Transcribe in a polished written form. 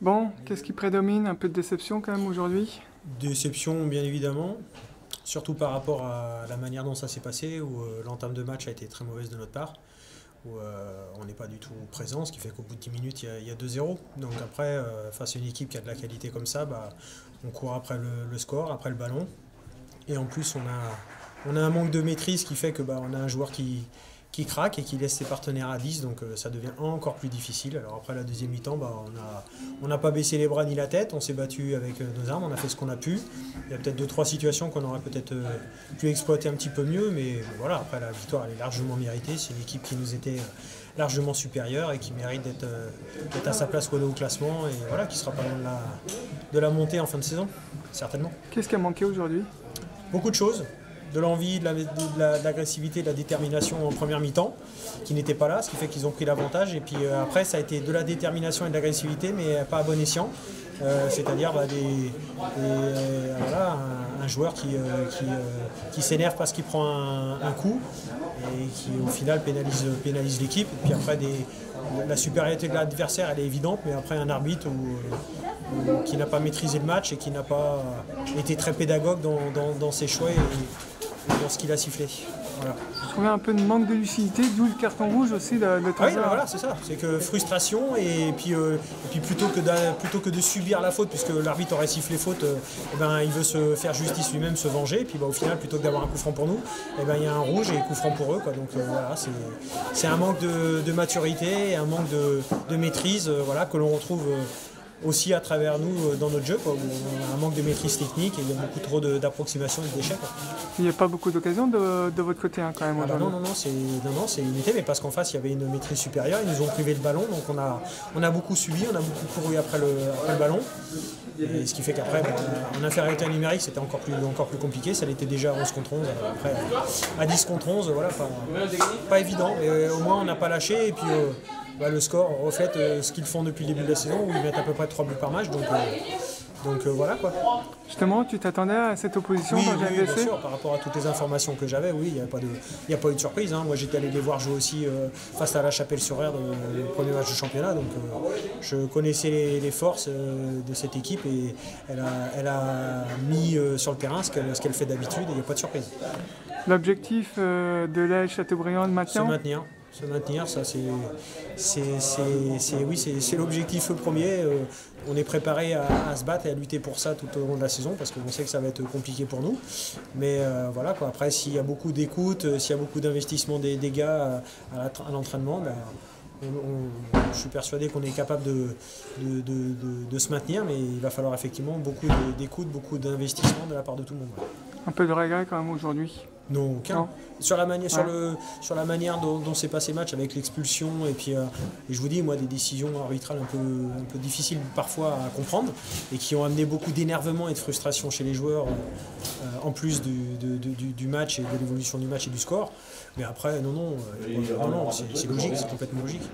Bon, qu'est-ce qui prédomine? Un peu de déception quand même aujourd'hui? Déception, bien évidemment, surtout par rapport à la manière dont ça s'est passé, où l'entame de match a été très mauvaise de notre part, où on n'est pas du tout présent, ce qui fait qu'au bout de 10 minutes, il y a 2-0. Donc après, face à une équipe qui a de la qualité comme ça, on court après le score, après le ballon. Et en plus, on a un manque de maîtrise qui fait que on a un joueur qui craque et qui laisse ses partenaires à 10, donc ça devient encore plus difficile. Alors après la deuxième mi-temps, on n'a pas baissé les bras ni la tête, on s'est battu avec nos armes, on a fait ce qu'on a pu. Il y a peut-être 2-3 situations qu'on aurait peut-être pu exploiter un petit peu mieux, mais voilà, après la victoire elle est largement méritée, c'est une équipe qui nous était largement supérieure et qui mérite d'être à sa place au classement et voilà, qui sera pas loin de la montée en fin de saison, certainement. Qu'est-ce qui a manqué aujourd'hui? Beaucoup de choses. De l'envie, de l'agressivité, de la détermination en première mi-temps, qui n'était pas là, ce qui fait qu'ils ont pris l'avantage. Et puis après, ça a été de la détermination et de l'agressivité, mais pas à bon escient. C'est-à-dire un joueur qui s'énerve parce qu'il prend un coup et qui au final pénalise l'équipe. Et puis après, la supériorité de l'adversaire, elle est évidente, mais après un arbitre qui n'a pas maîtrisé le match et qui n'a pas été très pédagogue dans ses choix et dans ce qu'il a sifflé. Voilà. Je trouvais un peu de manque de lucidité, d'où le carton rouge aussi de Ah oui, voilà, c'est ça. C'est que frustration et puis plutôt que de subir la faute, puisque l'arbitre aurait sifflé faute, il veut se faire justice lui-même, se venger. Et puis au final, plutôt que d'avoir un coup franc pour nous, il y a un rouge et coup franc pour eux. Donc voilà, c'est un manque de maturité, un manque de maîtrise que l'on retrouve aussi à travers nous dans notre jeu, où on a un manque de maîtrise technique et il y a beaucoup trop d'approximations et d'échecs. Il n'y a pas beaucoup d'occasions de votre côté quand même aujourd'hui. Non, c'est limité, mais parce qu'en face il y avait une maîtrise supérieure, ils nous ont privé le ballon, donc on a beaucoup subi, on a beaucoup couru après le ballon. Et ce qui fait qu'après, en infériorité numérique, c'était encore plus compliqué. Ça l'était déjà à 11 contre 11. Après, à 10 contre 11, voilà, pas évident. Mais au moins, on n'a pas lâché. Et puis, le score reflète ce qu'ils font depuis le début de la saison, où ils mettent à peu près 3 buts par match. Donc voilà quoi. Justement, tu t'attendais à cette opposition Oui, quand j'ai bien blessé? sûr, par rapport à toutes les informations que j'avais, oui, il n'y a pas eu de surprise. Moi j'étais allé les voir jouer aussi face à La Chapelle-sur-Erdre, le premier match du championnat, donc je connaissais les forces de cette équipe et elle a mis sur le terrain ce qu'elle fait d'habitude et il n'y a pas de surprise. L'objectif de l'AS Châteaubriand de maintien? Se maintenir, ça c'est l'objectif premier. On est préparé à se battre et à lutter pour ça tout au long de la saison parce qu'on sait que ça va être compliqué pour nous. Mais voilà quoi. Après, s'il y a beaucoup d'écoute, s'il y a beaucoup d'investissement des gars à l'entraînement, je suis persuadé qu'on est capable de se maintenir, mais il va falloir effectivement beaucoup d'écoute, beaucoup d'investissement de la part de tout le monde. Un peu de regret quand même aujourd'hui? Non, aucun. Non. Sur la manière dont s'est passé le match avec l'expulsion et puis et je vous dis moi des décisions arbitrales un peu difficiles parfois à comprendre et qui ont amené beaucoup d'énervement et de frustration chez les joueurs en plus du match et de l'évolution du match et du score. Mais après non, c'est logique, c'est complètement logique.